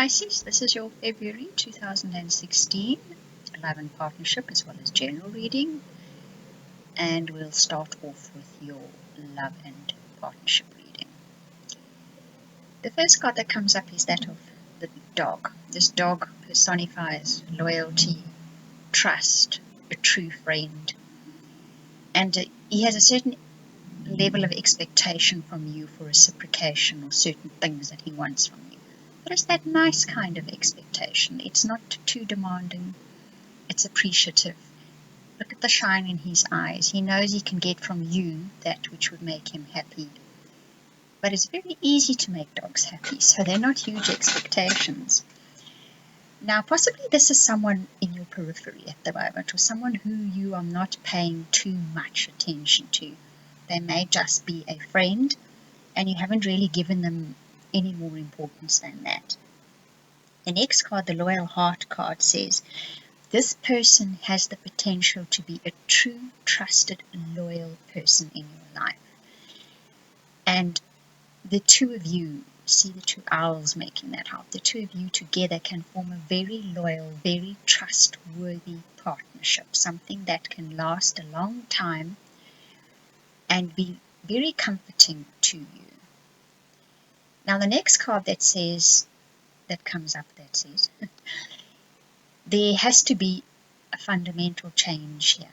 Pisces, this is your February 2016 love and partnership as well as general reading, and we'll start off with your love and partnership reading. The first card that comes up is that of the dog. This dog personifies loyalty, trust, a true friend, and he has a certain level of expectation from you for reciprocation or certain things that he wants from you. But it's that nice kind of expectation. It's not too demanding. It's appreciative. Look at the shine in his eyes. He knows he can get from you that which would make him happy. But it's very easy to make dogs happy, so they're not huge expectations. Now, possibly this is someone in your periphery at the moment, or someone who you are not paying too much attention to. They may just be a friend, and you haven't really given them any more importance than that. The next card, the Loyal Heart card, says, this person has the potential to be a true, trusted, loyal person in your life. And the two of you, see the two owls making that heart, the two of you together can form a very loyal, very trustworthy partnership, something that can last a long time and be very comforting to you. Now the next card that comes up says, there has to be a fundamental change here,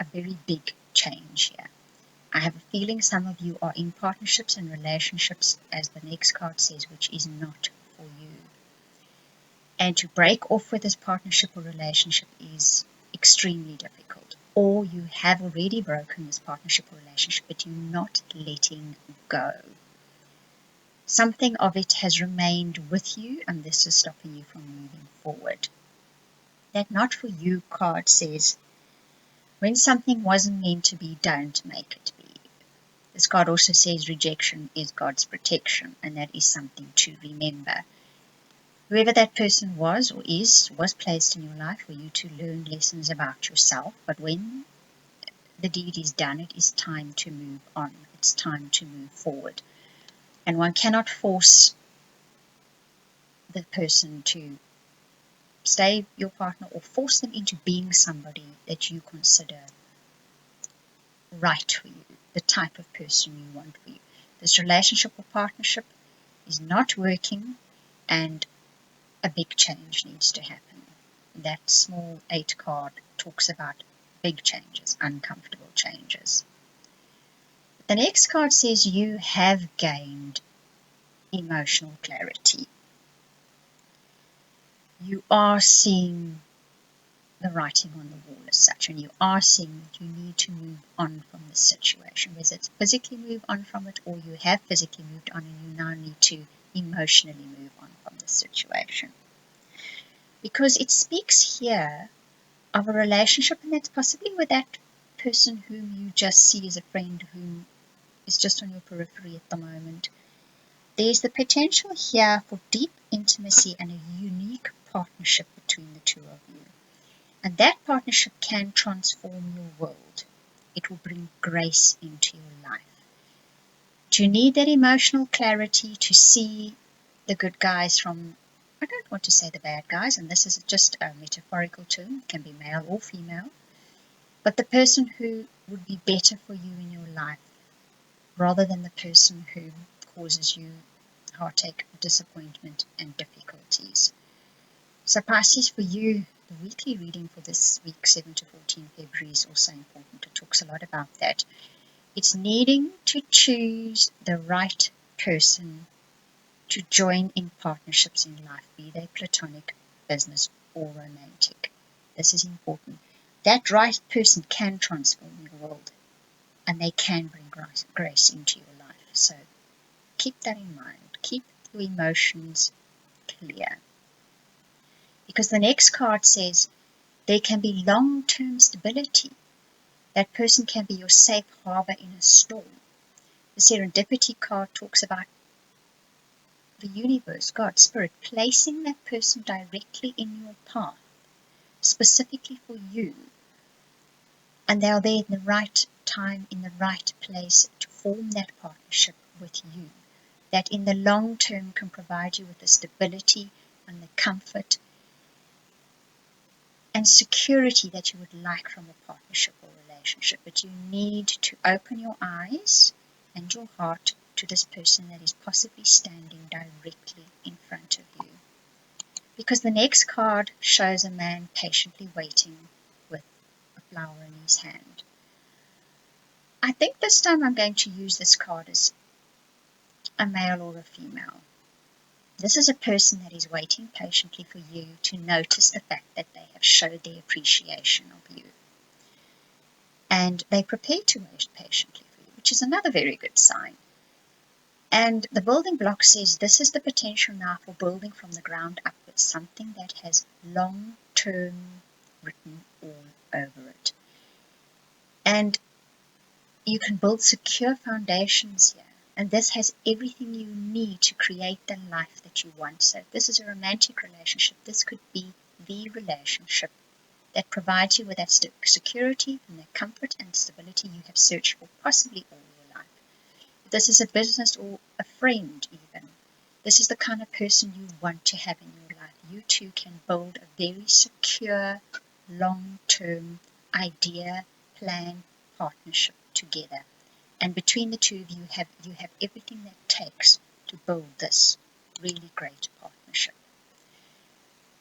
a very big change here. I have a feeling some of you are in partnerships and relationships, as the next card says, which is not for you. And to break off with this partnership or relationship is extremely difficult. Or you have already broken this partnership or relationship, but you're not letting go. Something of it has remained with you, and this is stopping you from moving forward. That not for you card says, when something wasn't meant to be, don't make it be. This card also says rejection is God's protection, and that is something to remember. Whoever that person was or is, was placed in your life for you to learn lessons about yourself, but when the deed is done, it is time to move on. It's time to move forward. And one cannot force the person to stay your partner or force them into being somebody that you consider right for you, the type of person you want for you. This relationship or partnership is not working, and a big change needs to happen. That small 8 card talks about big changes, uncomfortable changes. The next card says you have gained emotional clarity. You are seeing the writing on the wall as such, and you are seeing that you need to move on from this situation, whether it's physically move on from it or you have physically moved on and you now need to emotionally move on from this situation. Because it speaks here of a relationship, and that's possibly with that person whom you just see as a friend who is just on your periphery at the moment. There's the potential here for deep intimacy and a unique partnership between the two of you. And that partnership can transform your world. It will bring grace into your life. Do you need that emotional clarity to see the good guys from, I don't want to say the bad guys, and this is just a metaphorical term, it can be male or female, but the person who would be better for you in your life, rather than the person who causes you heartache, disappointment, and difficulties. So Pisces, for you, the weekly reading for this week, 7 to 14 February, is also important. It talks a lot about that. It's needing to choose the right person to join in partnerships in life, be they platonic, business, or romantic. This is important. That right person can transform your world, and they can bring grace into your life. So keep that in mind. Keep your emotions clear. Because the next card says there can be long-term stability. That person can be your safe harbor in a storm. The serendipity card talks about the universe, God, Spirit, placing that person directly in your path, specifically for you. And they are there in the right time, in the right place to form that partnership with you, that in the long term can provide you with the stability on the comfort and security that you would like from a partnership or relationship. But you need to open your eyes and your heart to this person that is possibly standing directly in front of you. Because the next card shows a man patiently waiting with a flower in his hand. I think this time I'm going to use this card as a male or a female. This is a person that is waiting patiently for you to notice the fact that they have showed their appreciation of you. And they prepare to wait patiently for you, which is another very good sign. And the building block says this is the potential now for building from the ground upwards, something that has long-term written all over it. And you can build secure foundations here. And this has everything you need to create the life that you want. So if this is a romantic relationship, this could be the relationship that provides you with that security and the comfort and stability you have searched for possibly all your life. If this is a business or a friend even, this is the kind of person you want to have in your life. You two can build a very secure, long-term idea, plan, partnership together. And between the two of you have everything that it takes to build this really great partnership.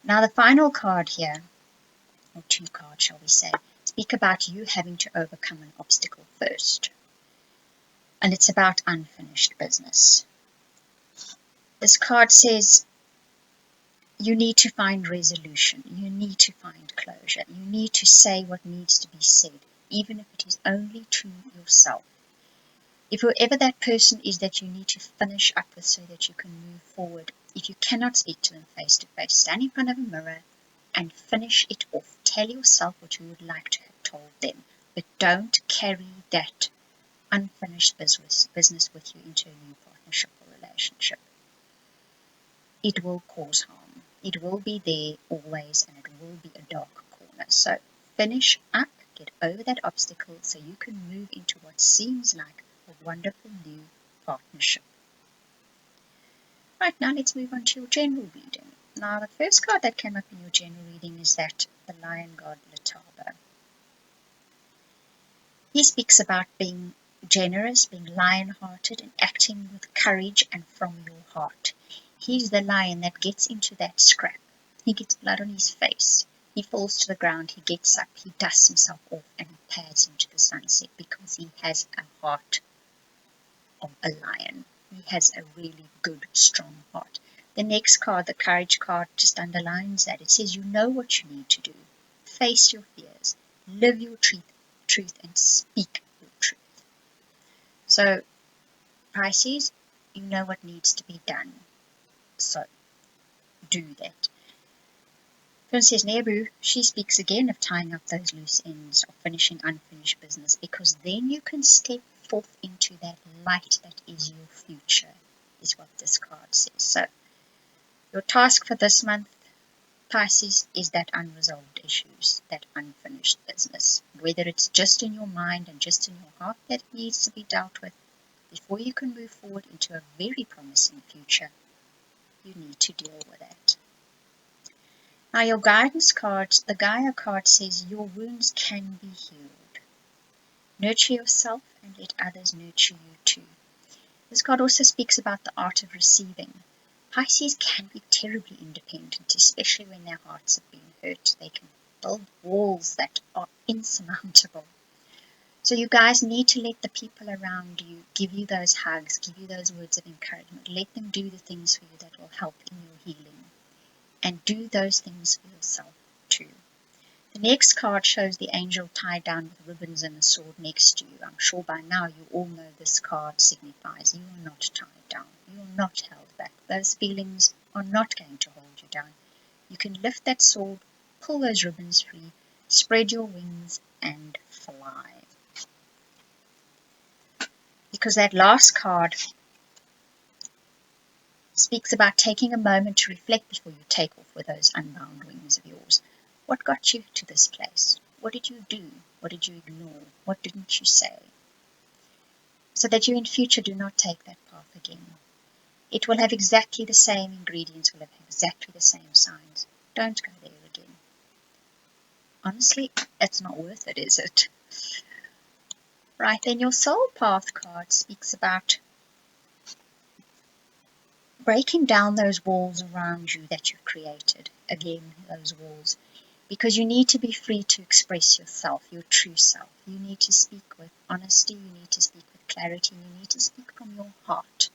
Now the final card here, or two cards shall we say, speak about you having to overcome an obstacle first. And it's about unfinished business. This card says you need to find resolution. You need to find closure. You need to say what needs to be said, even if it is only to yourself. If whoever that person is that you need to finish up with so that you can move forward, if you cannot speak to them face to face, stand in front of a mirror and finish it off. Tell yourself what you would like to have told them, but don't carry that unfinished business with you into a new partnership or relationship. It will cause harm. It will be there always, and it will be a dark corner. So finish up, get over that obstacle so you can move into what seems like a wonderful new partnership. Right, now let's move on to your general reading. Now the first card that came up in your general reading is that the lion god Letaba. He speaks about being generous, being lion-hearted, and acting with courage and from your heart. He's the lion that gets into that scrap. He gets blood on his face. He falls to the ground. He gets up. He dusts himself off and he pads into the sunset because he has a heart of a lion. He has a really good, strong heart. The next card, the courage card, just underlines that. It says you know what you need to do. Face your fears. Live your truth and speak your truth. So, Pisces, you know what needs to be done. So, do that. Princess Nebu, she speaks again of tying up those loose ends, of finishing unfinished business, because then you can step forth into that light that is your future, is what this card says. So, your task for this month, Pisces, is that unresolved issues, that unfinished business. Whether it's just in your mind and just in your heart that needs to be dealt with, before you can move forward into a very promising future, you need to deal with that. Now your guidance card, the Gaia card, says your wounds can be healed. Nurture yourself and let others nurture you too. This card also speaks about the art of receiving. Pisces can be terribly independent, especially when their hearts have been hurt. They can build walls that are insurmountable. So you guys need to let the people around you give you those hugs, give you those words of encouragement. Let them do the things for you that will help in your healing. And do those things for yourself too. The next card shows the angel tied down with ribbons and a sword next to you. I'm sure by now you all know this card signifies you are not tied down. You are not held back. Those feelings are not going to hold you down. You can lift that sword, pull those ribbons free, spread your wings and fly. Because that last card speaks about taking a moment to reflect before you take off with those unbound wings of yours. What got you to this place? What did you do? What did you ignore? What didn't you say? So that you in future do not take that path again. It will have exactly the same ingredients, will have exactly the same signs. Don't go there again. Honestly, it's not worth it, is it? Right, then your soul path card speaks about breaking down those walls around you that you've created. Again, those walls. Because you need to be free to express yourself, your true self. You need to speak with honesty, you need to speak with clarity, and you need to speak from your heart,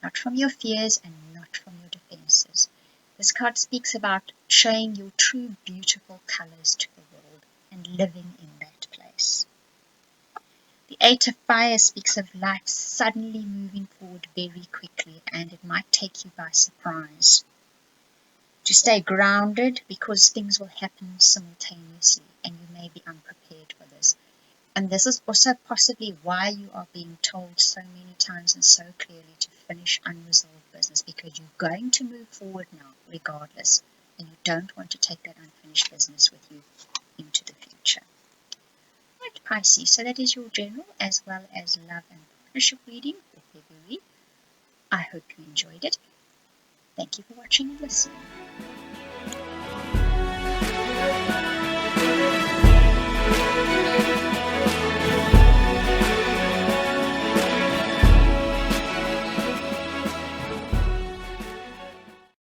not from your fears and not from your defenses. This card speaks about showing your true beautiful colors to the world and living in that place. The Eight of Fire speaks of life suddenly moving forward very quickly, and it might take you by surprise. To stay grounded, because things will happen simultaneously and you may be unprepared for this. And this is also possibly why you are being told so many times and so clearly to finish unresolved business, because you're going to move forward now regardless, and you don't want to take that unfinished business with you into the future. Right, Pisces, so that is your general as well as love and partnership reading for February. I hope you enjoyed it. Thank you for watching and listening.